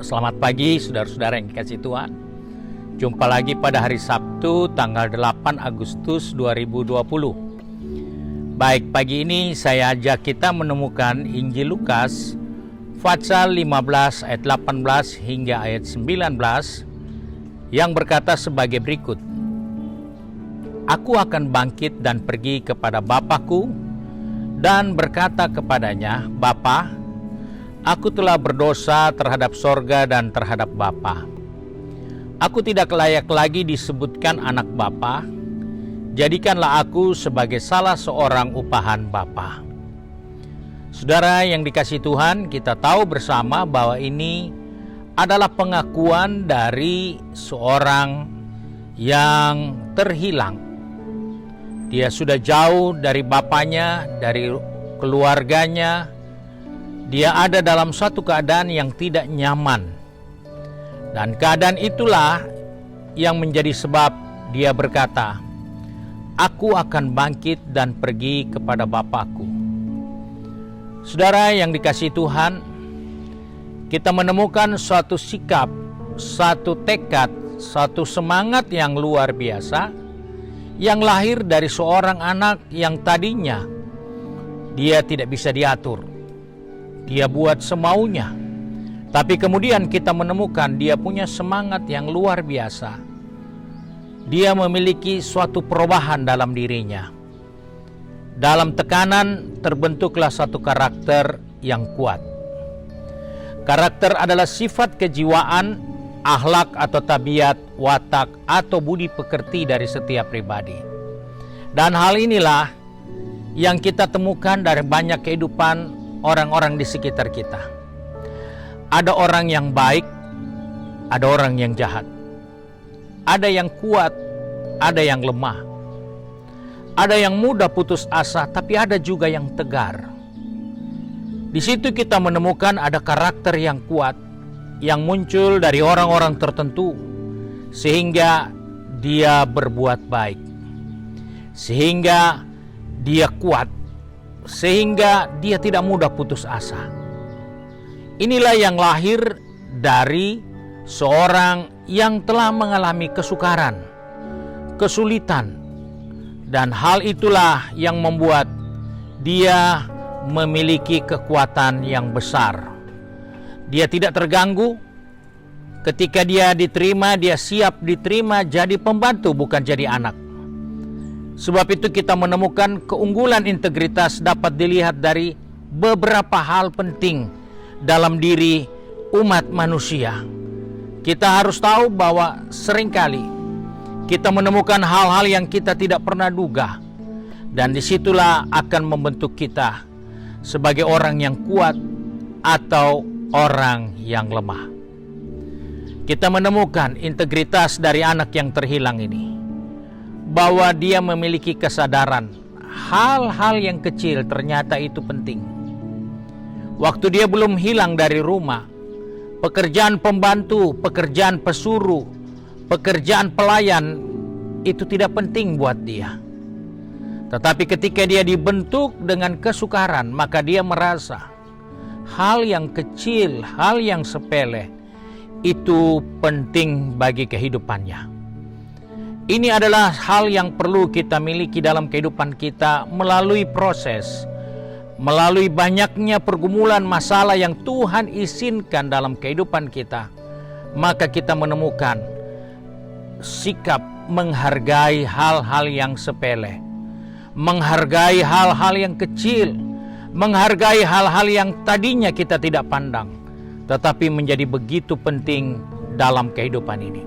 Selamat pagi saudara-saudara yang dikasihi Tuhan. Jumpa lagi pada hari Sabtu tanggal 8 Agustus 2020. Baik, pagi ini saya ajak kita menemukan Injil Lukas pasal 15 ayat 18 hingga ayat 19 yang berkata sebagai berikut. Aku akan bangkit dan pergi kepada Bapakku dan berkata kepadanya, Bapa, aku telah berdosa terhadap sorga dan terhadap Bapa. Aku tidak layak lagi disebutkan anak Bapa. Jadikanlah aku sebagai salah seorang upahan Bapa. Saudara yang dikasihi Tuhan, kita tahu bersama bahwa ini adalah pengakuan dari seorang yang terhilang. Dia sudah jauh dari bapaknya, dari keluarganya. Dia ada dalam suatu keadaan yang tidak nyaman. Dan keadaan itulah yang menjadi sebab dia berkata, Aku akan bangkit dan pergi kepada Bapakku. Saudara yang dikasihi Tuhan, kita menemukan suatu sikap, satu tekad, satu semangat yang luar biasa yang lahir dari seorang anak yang tadinya dia tidak bisa diatur. Dia buat semaunya. Tapi kemudian kita menemukan dia punya semangat yang luar biasa. Dia memiliki suatu perubahan dalam dirinya. Dalam tekanan terbentuklah satu karakter yang kuat. Karakter adalah sifat kejiwaan, akhlak atau tabiat, watak atau budi pekerti dari setiap pribadi. Dan hal inilah yang kita temukan dari banyak kehidupan orang-orang di sekitar kita. Ada orang yang baik, ada orang yang jahat. Ada yang kuat, ada yang lemah. Ada yang mudah putus asa, tapi ada juga yang tegar. Di situ kita menemukan ada karakter yang kuat yang muncul dari orang-orang tertentu sehingga dia berbuat baik. Sehingga dia kuat, sehingga dia tidak mudah putus asa. Inilah yang lahir dari seorang yang telah mengalami kesukaran, kesulitan, dan hal itulah yang membuat dia memiliki kekuatan yang besar. Dia tidak terganggu. Ketika dia diterima, dia siap diterima jadi pembantu, bukan jadi anak. Sebab itu kita menemukan keunggulan integritas dapat dilihat dari beberapa hal penting dalam diri umat manusia. Kita harus tahu bahwa seringkali kita menemukan hal-hal yang kita tidak pernah duga. Dan disitulah akan membentuk kita sebagai orang yang kuat atau orang yang lemah. Kita menemukan integritas dari anak yang terhilang ini. Bahwa dia memiliki kesadaran hal-hal yang kecil ternyata itu penting. Waktu dia belum hilang dari rumah, pekerjaan pembantu, pekerjaan pesuruh, pekerjaan pelayan itu tidak penting buat dia. Tetapi ketika dia dibentuk dengan kesukaran, maka dia merasa hal yang kecil, hal yang sepele itu penting bagi kehidupannya. Ini adalah hal yang perlu kita miliki dalam kehidupan kita melalui proses, melalui banyaknya pergumulan masalah yang Tuhan izinkan dalam kehidupan kita. Maka kita menemukan sikap menghargai hal-hal yang sepele, menghargai hal-hal yang kecil, menghargai hal-hal yang tadinya kita tidak pandang, tetapi menjadi begitu penting dalam kehidupan ini.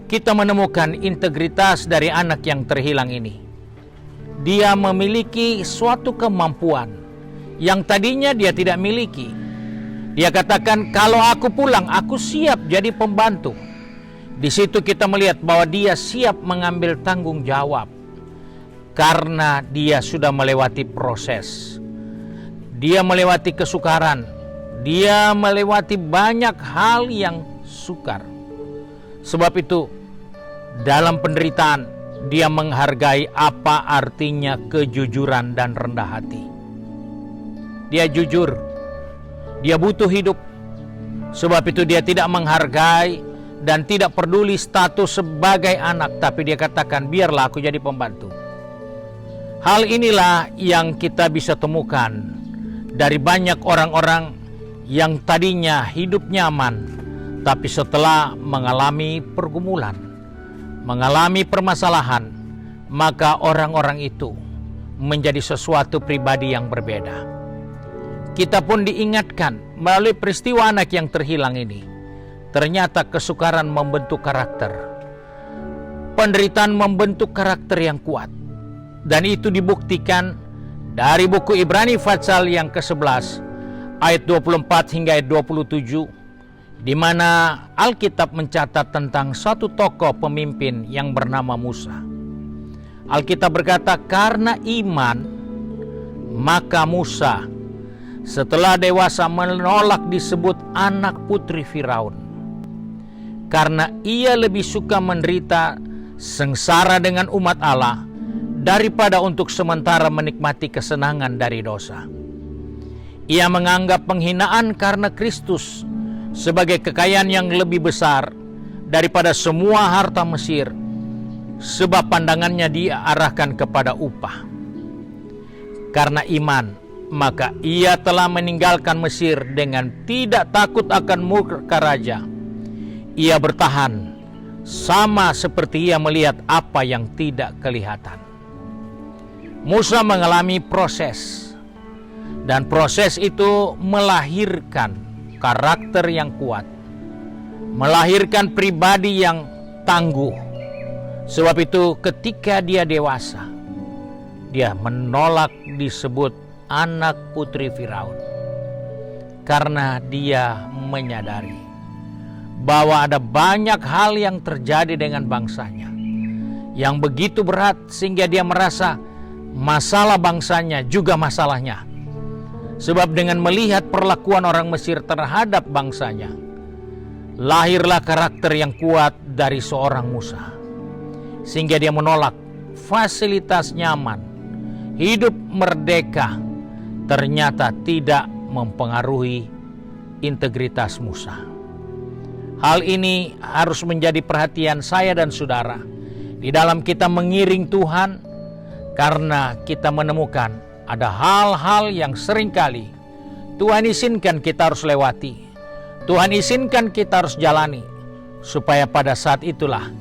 Kita menemukan integritas dari anak yang terhilang ini. Dia memiliki suatu kemampuan yang tadinya dia tidak miliki. Dia katakan, kalau aku pulang, aku siap jadi pembantu. Di situ kita melihat bahwa dia siap mengambil tanggung jawab karena dia sudah melewati proses. Dia melewati kesukaran. Dia melewati banyak hal yang sukar. Sebab itu, dalam penderitaan, dia menghargai apa artinya kejujuran dan rendah hati. Dia jujur. Dia butuh hidup. Sebab itu dia tidak menghargai dan tidak peduli status sebagai anak, tapi dia katakan, biarlah aku jadi pembantu. Hal inilah yang kita bisa temukan dari banyak orang-orang yang tadinya hidup nyaman, tapi setelah mengalami pergumulan, mengalami permasalahan, maka orang-orang itu menjadi sesuatu pribadi yang berbeda. Kita pun diingatkan melalui peristiwa anak yang terhilang ini. Ternyata kesukaran membentuk karakter. Penderitaan membentuk karakter yang kuat. Dan itu dibuktikan dari buku Ibrani pasal yang ke-11 ayat 24 hingga ayat 27, di mana Alkitab mencatat tentang satu tokoh pemimpin yang bernama Musa. Alkitab berkata, karena iman maka Musa setelah dewasa menolak disebut anak putri Firaun, karena ia lebih suka menderita sengsara dengan umat Allah daripada untuk sementara menikmati kesenangan dari dosa. Ia menganggap penghinaan karena Kristus sebagai kekayaan yang lebih besar daripada semua harta Mesir, sebab pandangannya dia arahkan kepada upah. Karena iman, maka ia telah meninggalkan Mesir dengan tidak takut akan murka raja. Ia bertahan sama seperti ia melihat apa yang tidak kelihatan. Musa mengalami proses, dan proses itu melahirkan karakter yang kuat, melahirkan pribadi yang tangguh. Sebab itu ketika dia dewasa, dia menolak disebut anak putri Firaun, karena dia menyadari bahwa ada banyak hal yang terjadi dengan bangsanya yang begitu berat, sehingga dia merasa masalah bangsanya juga masalahnya. Sebab dengan melihat perlakuan orang Mesir terhadap bangsanya, lahirlah karakter yang kuat dari seorang Musa, sehingga dia menolak fasilitas nyaman, hidup merdeka. Ternyata tidak mempengaruhi integritas Musa. Hal ini harus menjadi perhatian saya dan saudara di dalam kita mengiring Tuhan, karena kita menemukan ada hal-hal yang seringkali Tuhan izinkan kita harus lewati, Tuhan izinkan kita harus jalani, supaya pada saat itulah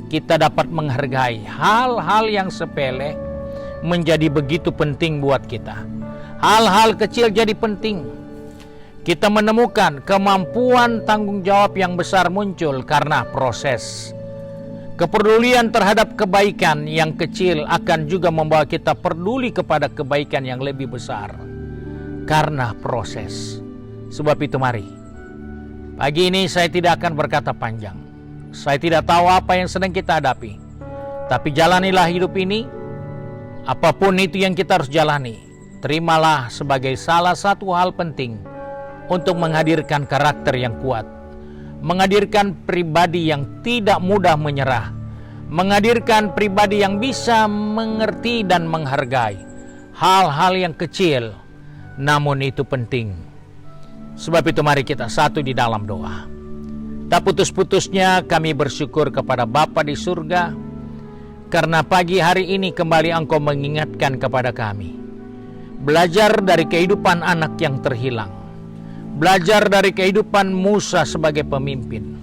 kita dapat menghargai hal-hal yang sepele menjadi begitu penting buat kita. Hal-hal kecil jadi penting. Kita menemukan kemampuan tanggung jawab yang besar muncul karena proses. Kepedulian terhadap kebaikan yang kecil akan juga membawa kita peduli kepada kebaikan yang lebih besar karena proses. Sebab itu mari, pagi ini saya tidak akan berkata panjang. Saya tidak tahu apa yang sedang kita hadapi, tapi jalanilah hidup ini. Apapun itu yang kita harus jalani, terimalah sebagai salah satu hal penting untuk menghadirkan karakter yang kuat, menghadirkan pribadi yang tidak mudah menyerah, menghadirkan pribadi yang bisa mengerti dan menghargai hal-hal yang kecil, namun itu penting. Sebab itu mari kita satu di dalam doa. Tak putus-putusnya kami bersyukur kepada Bapa di surga, karena pagi hari ini kembali Engkau mengingatkan kepada kami, belajar dari kehidupan anak yang terhilang, belajar dari kehidupan Musa sebagai pemimpin.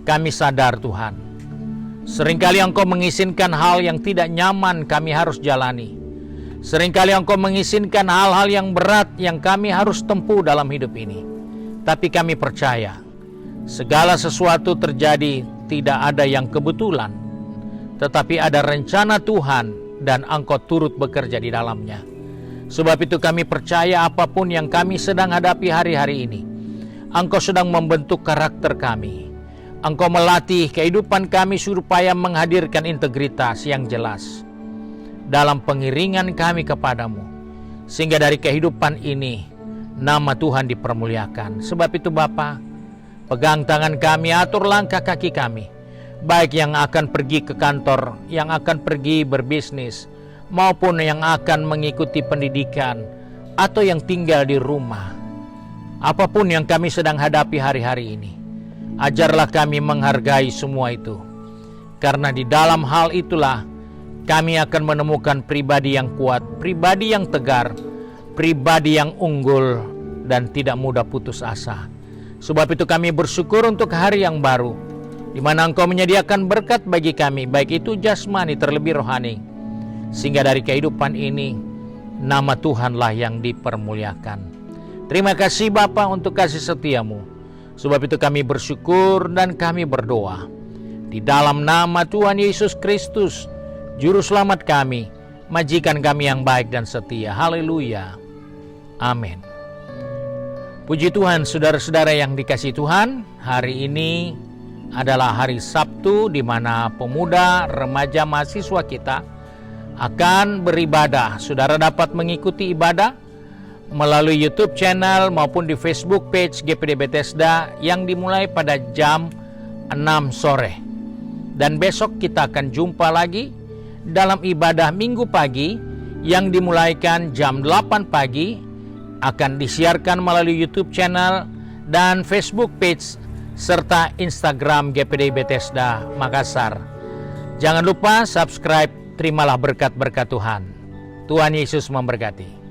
Kami sadar Tuhan, seringkali Engkau mengizinkan hal yang tidak nyaman kami harus jalani. Seringkali Engkau mengizinkan hal-hal yang berat yang kami harus tempuh dalam hidup ini. Tapi kami percaya, segala sesuatu terjadi tidak ada yang kebetulan, tetapi ada rencana Tuhan dan Engkau turut bekerja di dalamnya. Sebab itu kami percaya apapun yang kami sedang hadapi hari-hari ini, Engkau sedang membentuk karakter kami. Engkau melatih kehidupan kami supaya menghadirkan integritas yang jelas dalam pengiringan kami kepadamu, sehingga dari kehidupan ini nama Tuhan dipermuliakan. Sebab itu Bapa, pegang tangan kami, atur langkah kaki kami, baik yang akan pergi ke kantor, yang akan pergi berbisnis, maupun yang akan mengikuti pendidikan, atau yang tinggal di rumah. Apapun yang kami sedang hadapi hari-hari ini, ajarlah kami menghargai semua itu. Karena di dalam hal itulah kami akan menemukan pribadi yang kuat, pribadi yang tegar, pribadi yang unggul, dan tidak mudah putus asa. Sebab itu kami bersyukur untuk hari yang baru, di mana Engkau menyediakan berkat bagi kami, baik itu jasmani terlebih rohani. Sehingga dari kehidupan ini, nama Tuhanlah yang dipermuliakan. Terima kasih Bapa untuk kasih setiamu. Sebab itu kami bersyukur dan kami berdoa. Di dalam nama Tuhan Yesus Kristus, Juru Selamat kami, majikan kami yang baik dan setia. Haleluya. Amin. Puji Tuhan, saudara-saudara yang dikasihi Tuhan, hari ini adalah hari Sabtu di mana pemuda, remaja, mahasiswa kita akan beribadah. Saudara dapat mengikuti ibadah melalui YouTube channel maupun di Facebook page GPD Bethesda yang dimulai pada jam 6 sore. Dan besok kita akan jumpa lagi dalam ibadah Minggu pagi yang dimulaikan jam 8 pagi, akan disiarkan melalui YouTube channel dan Facebook page serta Instagram GPD Bethesda Makassar. Jangan lupa subscribe, terimalah berkat-berkat Tuhan. Tuhan Yesus memberkati.